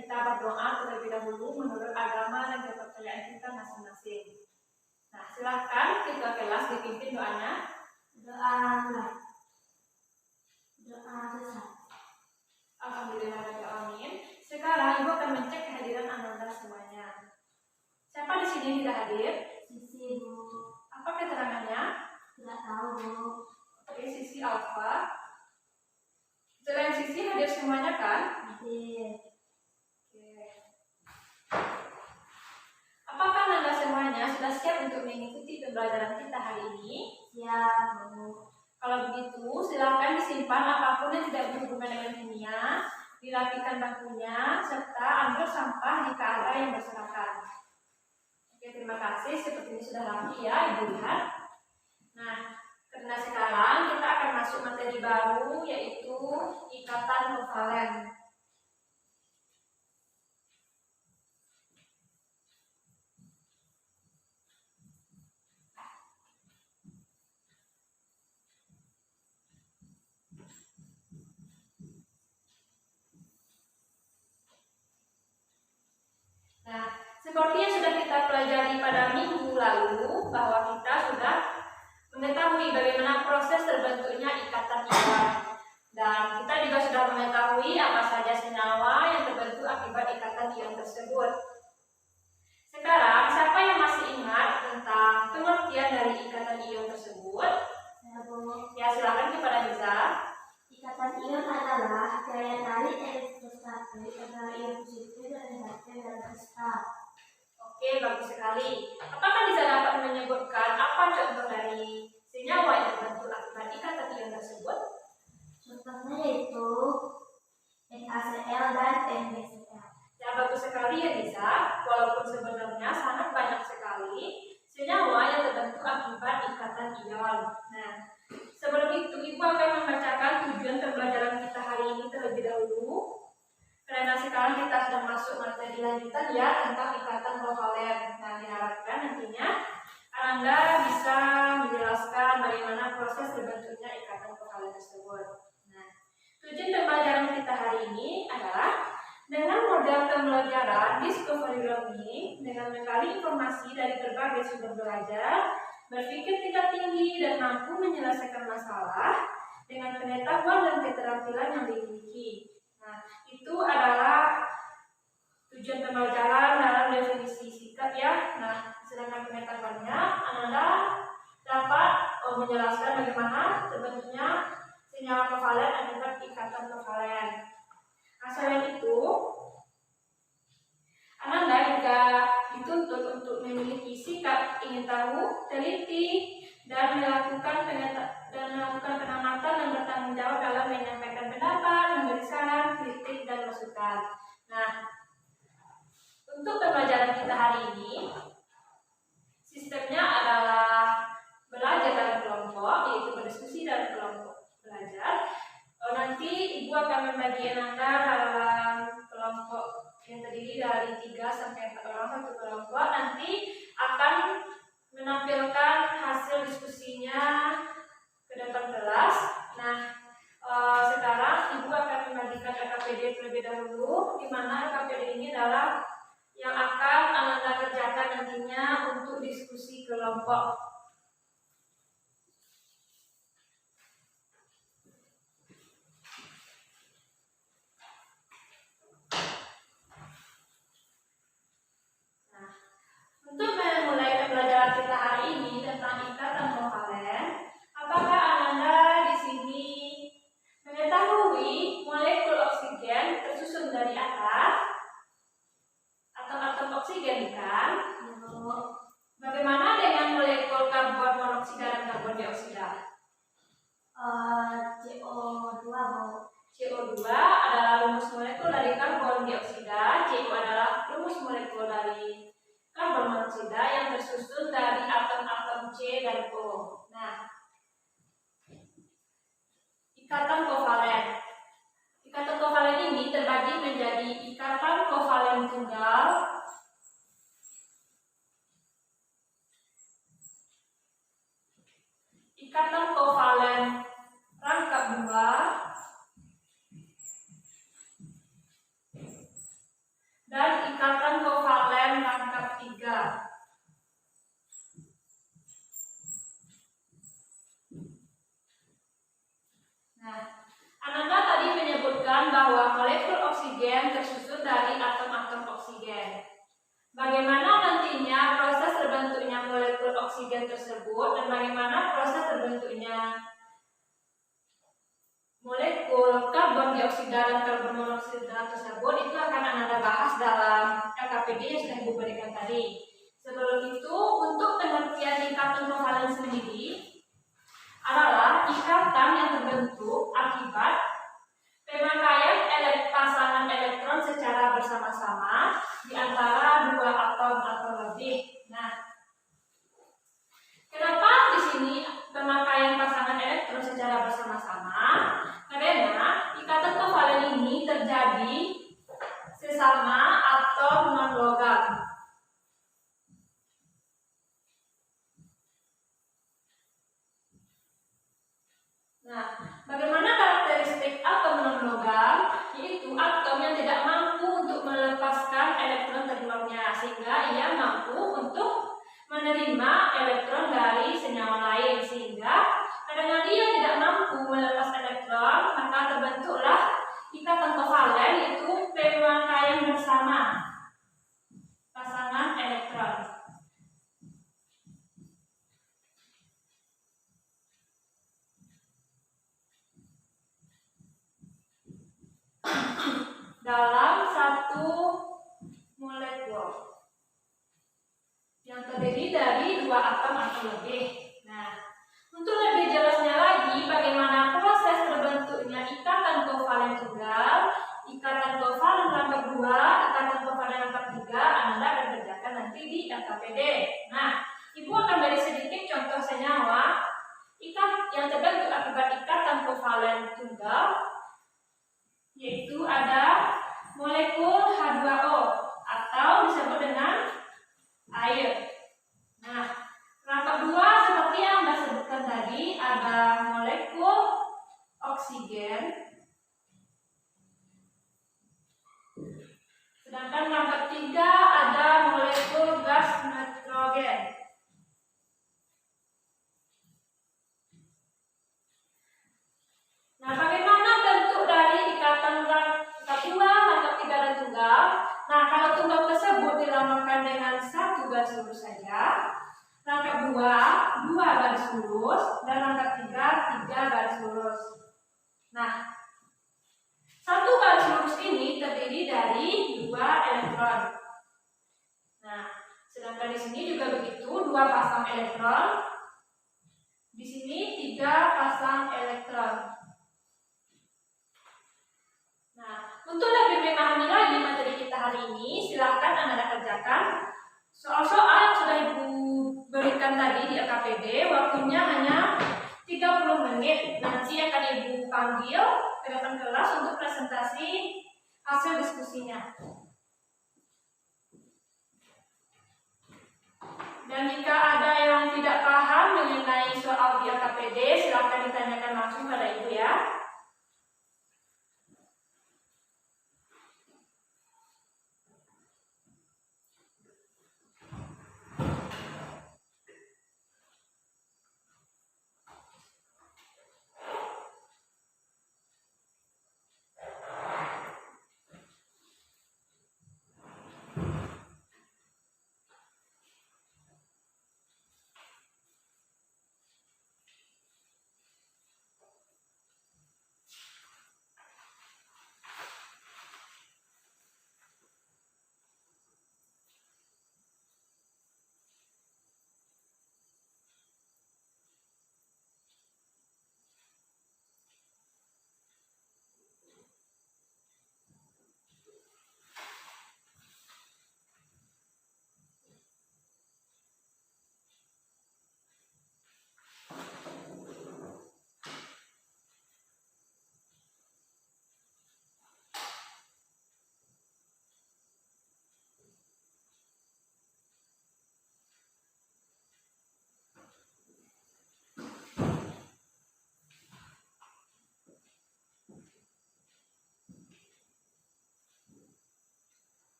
kita berdoa terlebih dahulu menurut agama dan kepercayaan kita masing-masing. Nah, silahkan ketua kelas dipimpin doanya. Doa besar. Alhamdulillah, amin. Sekarang Ibu akan mencek kehadiran Ananda semuanya. Siapa di sini tidak hadir? Sisi, Bu. Apa keterangannya? Tidak tahu, Bu. Oke, Sisi Alfa. Selain Sisi hadir semuanya kan? Hadir. Oke. Apakah Anda semuanya sudah siap untuk mengikuti pembelajaran kita hari ini? Siap, Bu. Kalau begitu, silakan disimpan apapun yang tidak berhubungan dengan kimia, dirapikan bangkunya, serta ambil sampah jika ada yang berserakan. Oke, terima kasih. Seperti ini sudah rapi ya, Ibu lihat. Nah, karena sekarang kita akan masuk materi baru, yaitu ikatan kovalen. Nah, seperti yang sudah kita pelajari pada minggu lalu, bahwa kita sudah mengetahui bagaimana proses terbentuknya ikatan ion. Dan kita juga sudah mengetahui apa saja senyawa yang terbentuk akibat ikatan ion tersebut. Sekarang, siapa yang masih ingat tentang pengertian dari ikatan ion tersebut? Ya, silakan kepada Liza. Ikatan ion adalah gaya tarik elektrostatik antara ion positif dan negatif dalam kristal. Oke, bagus sekali. Apakah Liza dapat menyebutkan apa contoh dari senyawa yang terbentuk akibat ikatan ion tersebut? Contohnya yaitu NaCl dan NaCl. Ya, bagus sekali ya Liza. Walaupun sebenarnya sangat banyak sekali senyawa yang terbentuk akibat ikatan ion. Nah, sebelum itu Ibu akan membacakan tujuan pembelajaran kita hari ini terlebih dahulu. Karena sekarang kita sudah masuk materi lanjutan ya tentang ikatan kovalen. Nah, diharapkan nantinya Anda bisa menjelaskan bagaimana proses terbentuknya ikatan kovalen tersebut. Nah, tujuan pembelajaran kita hari ini adalah dengan model pembelajaran discovery learning dengan menggali informasi dari berbagai sumber belajar, berpikir tingkat tinggi dan mampu menyelesaikan masalah dengan pengetahuan dan keterampilan yang dimiliki. Nah, itu adalah tujuan pembelajaran dalam definisi sikap ya. Nah, sedangkan pengetahuannya Anda dapat menjelaskan bagaimana terbentuknya senyawa kovalen akibat ikatan kovalen. Nah, selain itu, Anda juga dituntut untuk memiliki sikap ingin tahu, teliti, dan melakukan pengamatan dan bertanggung jawab dalam menyampaikan pendapat, memberi saran, kritik, dan masukan. Nah, untuk pembelajaran kita hari ini, sistemnya adalah belajar dalam kelompok, yaitu berdiskusi dalam kelompok belajar. Nanti Ibu akan membagi Anda dalam kelompok yang terdiri dari 3 sampai 4 orang satu kelompok. Nanti akan menampilkan hasil diskusinya ke depan kelas. Nah, sekarang Ibu akan membagikan RKPD terlebih dahulu, di mana RKPD ini adalah yang akan Anda kerjakan nantinya untuk diskusi kelompok. Untuk memulai pembelajaran kita hari ini tentang ikatan kovalen, apakah Anda di sini mengetahui molekul oksigen tersusun dari atas atau atom oksigen kan? Bagaimana dengan molekul karbon monoksida dan karbon dioksida? CO2, Bu. CO2 adalah rumus molekul dari karbon dioksida, CO adalah rumus molekul dari karbon monoksida yang tersusun dari atom-atom C dan O. Nah, ikatan kovalen. Ikatan kovalen ini terbagi menjadi ikatan kovalen tunggal, ikatan kovalen rangkap 2, oksigen tersebut dan bagaimana proses terbentuknya molekul karbon dioksida dan karbon monoksida tersebut itu akan Anda bahas dalam LKPD yang sudah Ibu berikan tadi. Sebelum itu, untuk pengertian ikatan kovalen sendiri adalah ikatan yang terbentuk akibat pemakaian pasangan elektron secara bersama-sama di antara dua atom atau lebih. Nah, kenapa di sini pemakaian pasangan elektron secara bersama-sama? Karena ikatan kovalen ini terjadi sesama atom non-logam. Nah, bagaimana karakteristik atom non-logam? Yaitu atom yang tidak mampu untuk melepaskan elektron terbuangnya, sehingga ia mampu untuk menerima elektron dari senyawa lain, sehingga karena dia tidak mampu melepas elektron, maka terbentuklah ikatan kovalen, yaitu pemakaian bersama pasangan elektron. Dalam satu molekul yang terdiri dari dua atom atau lebih. Nah, untuk lebih jelasnya lagi bagaimana proses terbentuknya ikatan kovalen tunggal, ikatan kovalen rangkap 2, ikatan kovalen rangkap 3, Anda akan kerjakan nanti di LKPD. Nah, Ibu akan beri sedikit contoh senyawa yang terbentuk akibat ikatan kovalen tunggal, yaitu ada molekul H2O atau disebut dengan air. Nah, rangkap 2 seperti yang Anda sebutkan tadi ada molekul oksigen, sedangkan rangkap 3 ada molekul gas nitrogen. Nah, bagaimana bentuk dari ikatan rangkap 2, rangkap 3 dan tunggal? Nah, kalau tunggal tersebut dilambangkan dengan satu garis lurus saja, rangkap 2 garis lurus, dan rangkap 3 garis lurus. Nah, satu garis lurus ini terdiri dari 2 elektron. Nah, sedangkan di sini juga begitu, 2 pasang elektron. Di sini 3 pasang elektron. Nah, untuk lebih memahami lagi materi kita hari ini, silakan Anda kerjakan soal-soal yang sudah Ibu berikan tadi di LKPD. Waktunya hanya 30 menit. Nanti akan Ibu panggil ke depan kelas untuk presentasi hasil diskusinya. Dan jika ada yang tidak paham mengenai soal di LKPD, silakan ditanyakan langsung pada Ibu ya.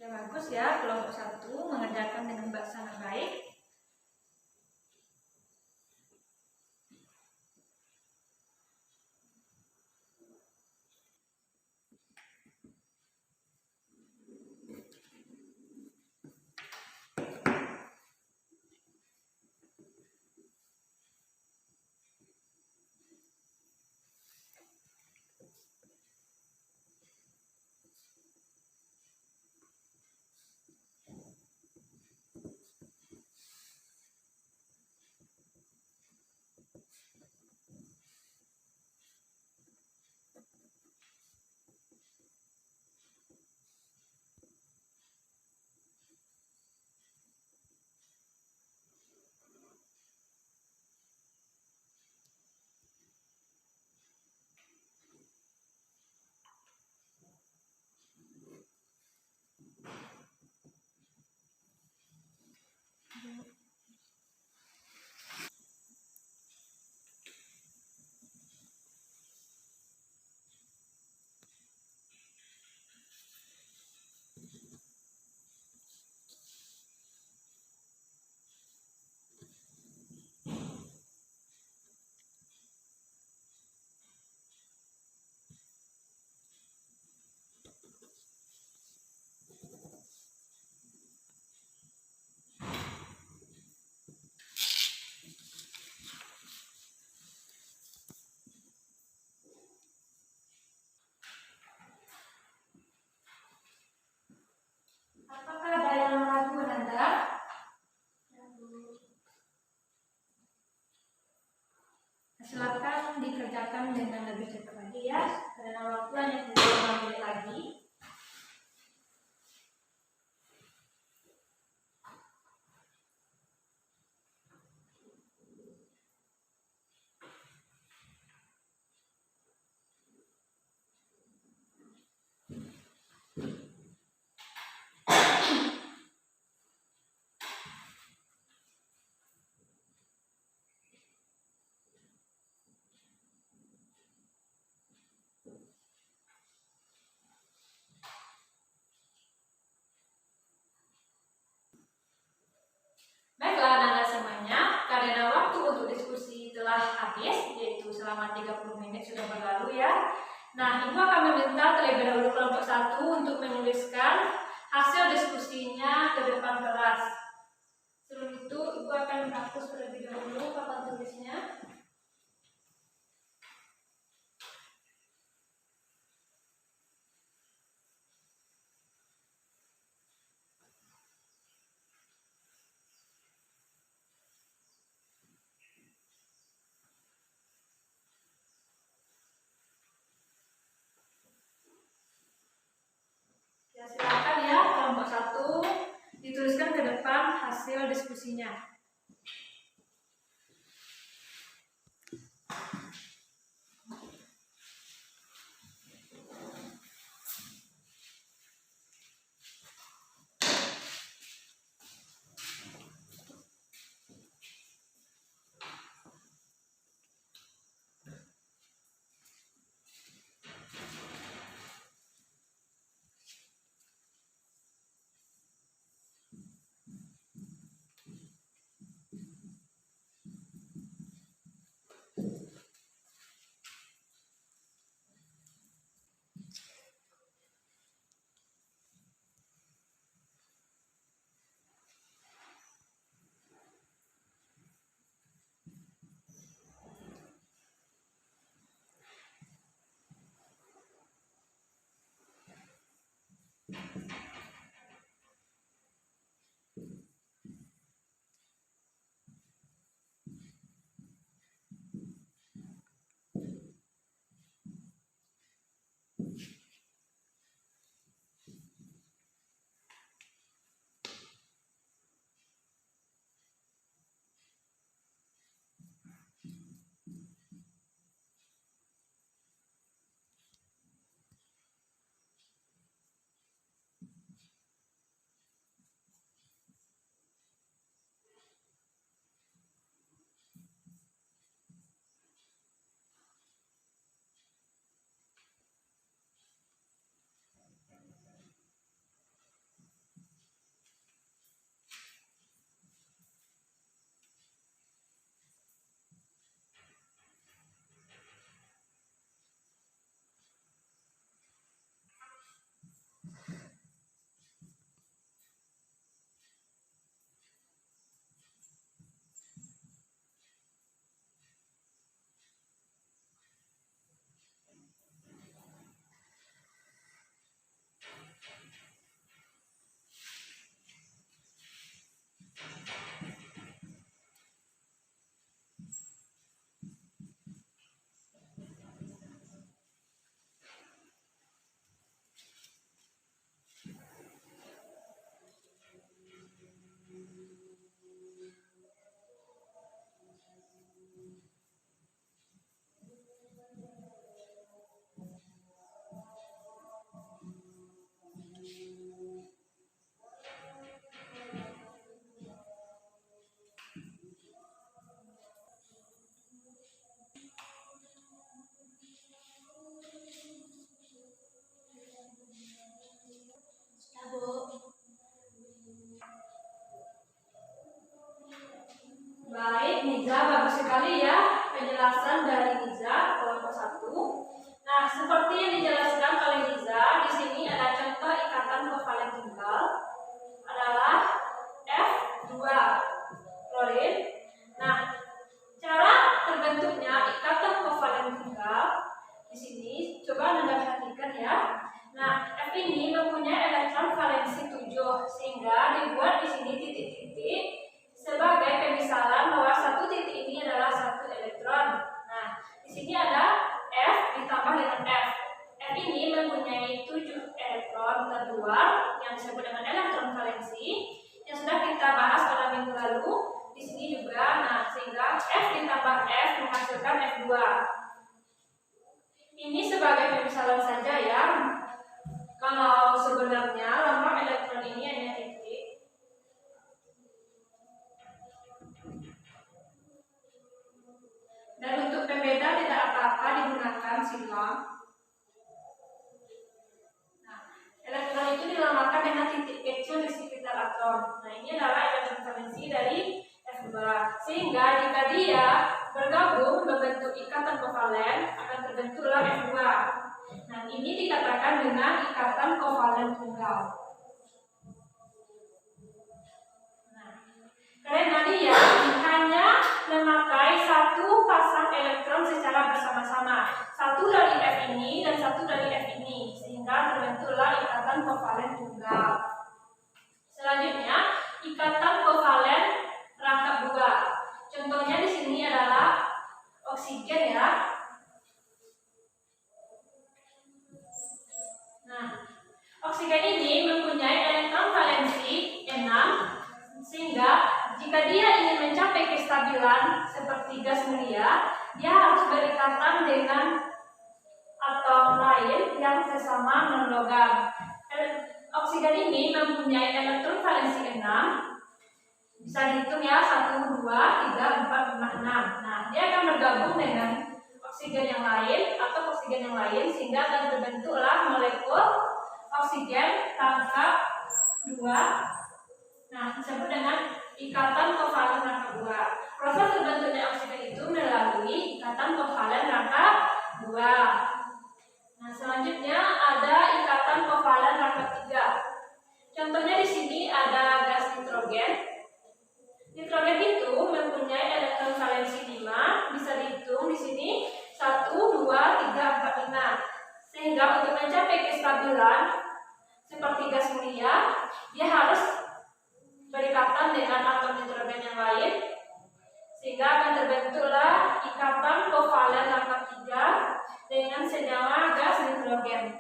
Ya bagus ya, kelompok 1 mengerjakan dengan sangat baik. Baiklah anak-anak semuanya, karena waktu untuk diskusi telah habis, yaitu selama 30 menit sudah berlalu ya. Nah, Ibu akan meminta terlebih dahulu kelompok 1 untuk menuliskan hasil diskusinya ke depan kelas. Sebelum itu, Ibu akan menghapus terlebih dahulu papan tulisnya. Ya, silakan ya, kelompok 1 dituliskan ke depan hasil diskusinya. Baik, Niza, bagus sekali ya penjelasan dari Niza kelompok 1. Nah, seperti yang dijelaskan oleh Niza, di sini ada contoh ikatan kovalen tunggal adalah F2 klorin. Nah, cara terbentuknya ikatan kovalen tunggal di sini coba Anda perhatikan ya. Nah, F ini mempunyai elektron valensi 7 sehingga dibuat di sini titik-titik sebagai pemisalan bahwa satu titik ini adalah satu elektron. Nah, di sini ada F ditambah dengan F. F ini mempunyai 7 elektron terluar yang disebut dengan elektron valensi yang sudah kita bahas pada minggu lalu. Di sini juga, nah sehingga F ditambah F menghasilkan F2. Ini sebagai pemisalan saja ya. Kalau sebenarnya lambang elektron ini hanya titik. Dan untuk pembeda tidak apa-apa digunakan silang. Nah, elektron itu dilambangkan dengan titik kecil di sekitar atom. Nah, ini adalah elektron valensi dari F2. Sehingga jika dia bergabung membentuk ikatan kovalen, akan terbentuklah F2. Nah, ini dikatakan dengan ikatan kovalen tunggal. Nah, karena dia hanya memakai satu pasang elektron secara bersama-sama, satu dari F ini dan satu dari F ini, sehingga terbentuklah ikatan kovalen tunggal. Selanjutnya, ikatan kovalen rangkap 2. Contohnya di sini adalah oksigen ya. Nah, oksigen ini mempunyai elektron valensi 6, sehingga jika dia ingin mencapai kestabilan seperti gas mulia, dia harus berikatan dengan atom lain yang sesama non-logam. Oksigen ini mempunyai elektron valensi 6. Bisa dihitung ya, 1, 2, 3, 4, 5, 6. Nah, dia akan bergabung dengan oksigen yang lain atau oksigen yang lain, sehingga akan terbentuklah molekul oksigen rangkap 2. Nah, disebut dengan ikatan kovalen rangkap 2. Proses terbentuknya oksigen itu melalui ikatan kovalen rangkap 2. Nah, selanjutnya ada ikatan kovalen rangkap 3. Contohnya di sini ada gas nitrogen. Nitrogen itu mempunyai elektron valensi 5, bisa dihitung di sini 1, 2, 3, 4, 5. Sehingga untuk mencapai kestabilan seperti gas mulia, dia harus berikatan dengan atom nitrogen yang lain, sehingga akan terbentuklah ikatan kovalen rangkap 3 dengan senyawa gas nitrogen.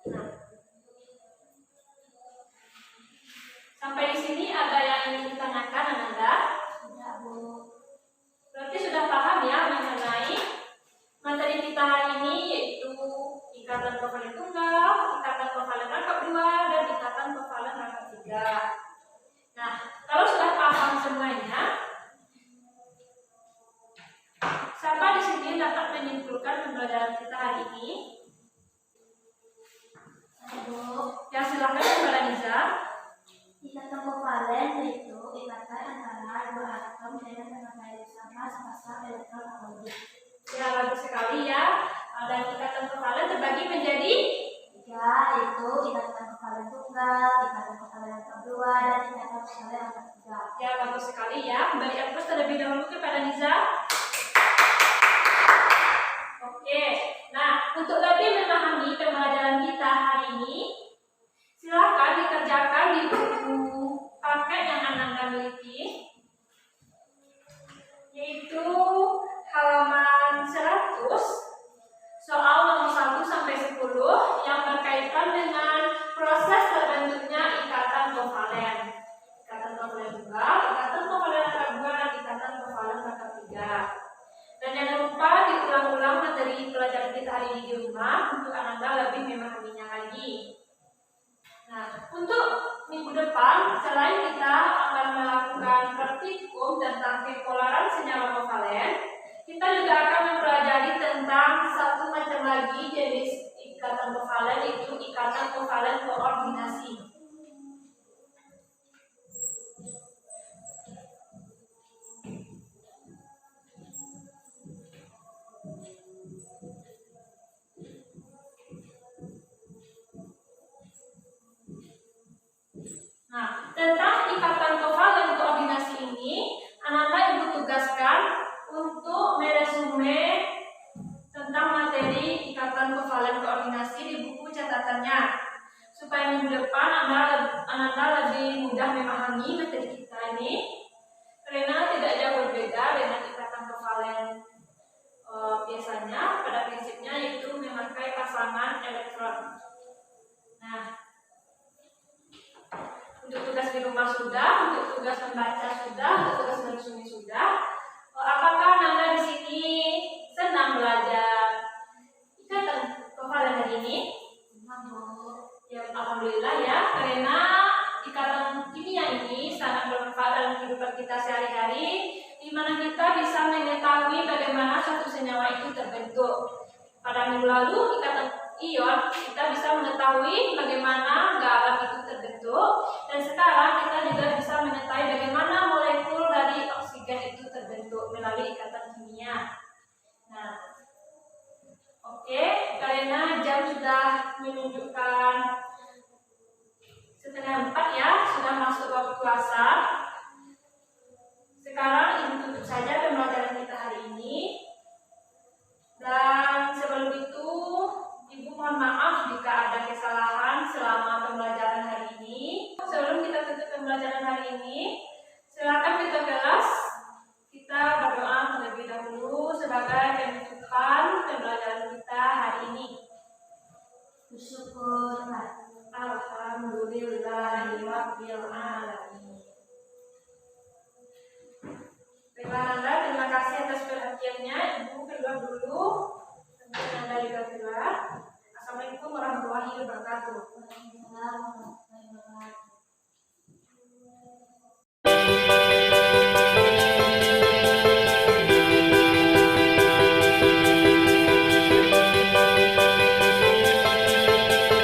Nah, sampai di sini ada yang ingin ditanyakan, Ananda? Tidak, Bu. Berarti sudah paham ya mengenai materi kita hari ini, yaitu ikatan kovalen tunggal, ikatan kovalen rangkap 2, dan ikatan kovalen rangkap 3. Nah, kalau sudah paham semuanya, siapa di sini dapat menyimpulkan pembelajaran kita hari ini? Bu, Ya, silakan kepada Niza. ikatan kovalen yaitu ikatan antara dua atom dengan memakai bersama sepasang elektron atau lebih. Ya, bagus sekali ya. Dan ikatan kovalen terbagi menjadi 3, yaitu ikatan kovalen tunggal, ikatan kovalen rangkap 2, dan ikatan kovalen rangkap 3. ya, bagus sekali ya. Beri aplaus terlebih dahulu kepada Niza. Oke. Nah, untuk lebih memahami pembelajaran kita hari ini, silakan dikerjakan di buku paket yang Ananda miliki, yaitu halaman 100, soal nomor 1 sampai 10 yang berkaitan dengan proses terbentuknya ikatan kovalen. Ikatan kovalen tunggal, ikatan kovalen rangkap 2, dan ikatan kovalen rangkap 3. Dan jangan lupa diulang-ulang materi pelajaran kita hari ini di rumah untuk Ananda lebih memahaminya lagi. Nah, untuk minggu depan, selain kita akan melakukan praktikum tentang kepolaran senyawa kovalen, kita juga akan mempelajari tentang satu macam lagi jenis ikatan kovalen, yaitu ikatan kovalen koordinasi. Nah, tentang ikatan kovalen koordinasi ini, Ananda Ibu tugaskan untuk meresume tentang materi ikatan kovalen koordinasi di buku catatannya, supaya minggu depan Ananda lebih mudah memahami materi kita ini, karena tidak jauh berbeda dengan ikatan kovalen biasanya. Pada prinsipnya yaitu memakai pasangan elektron. Nah, untuk tugas di rumah sudah, untuk tugas membaca sudah, untuk tugas meresume sudah. Apakah Nanda di sini senang belajar ikatan kovalen hari ini? Bu. Ya, alhamdulillah ya, karena ikatan kimia ini sangat bermanfaat dalam kehidupan kita sehari-hari, di mana kita bisa mengetahui bagaimana suatu senyawa itu terbentuk. Pada minggu lalu, ikatan ion kita bisa mengetahui bagaimana garam itu terbentuk, dan sekarang kita juga bisa mengetahui bagaimana molekul dari oksigen itu terbentuk melalui ikatan kimia. Nah, oke, karena jam sudah menunjukkan 3:30 ya, sudah masuk waktu asar. Sekarang Ibu tutup saja pembelajaran kita hari ini. Dan sebelum itu, Ibu mohon maaf jika ada kesalahan selama pembelajaran hari ini. Sebelum kita tutup pembelajaran hari ini, silakan kita kelas. Kita berdoa terlebih dahulu sebagai penutupan pembelajaran kita hari ini. Bersyukur. Alhamdulillahirabbil alamin. Baiklah, terima kasih atas perhatiannya. Ibu keluar dulu. Anda juga keluar. Assalamualaikum warahmatullahi wabarakatuh. Waalaikumsalam.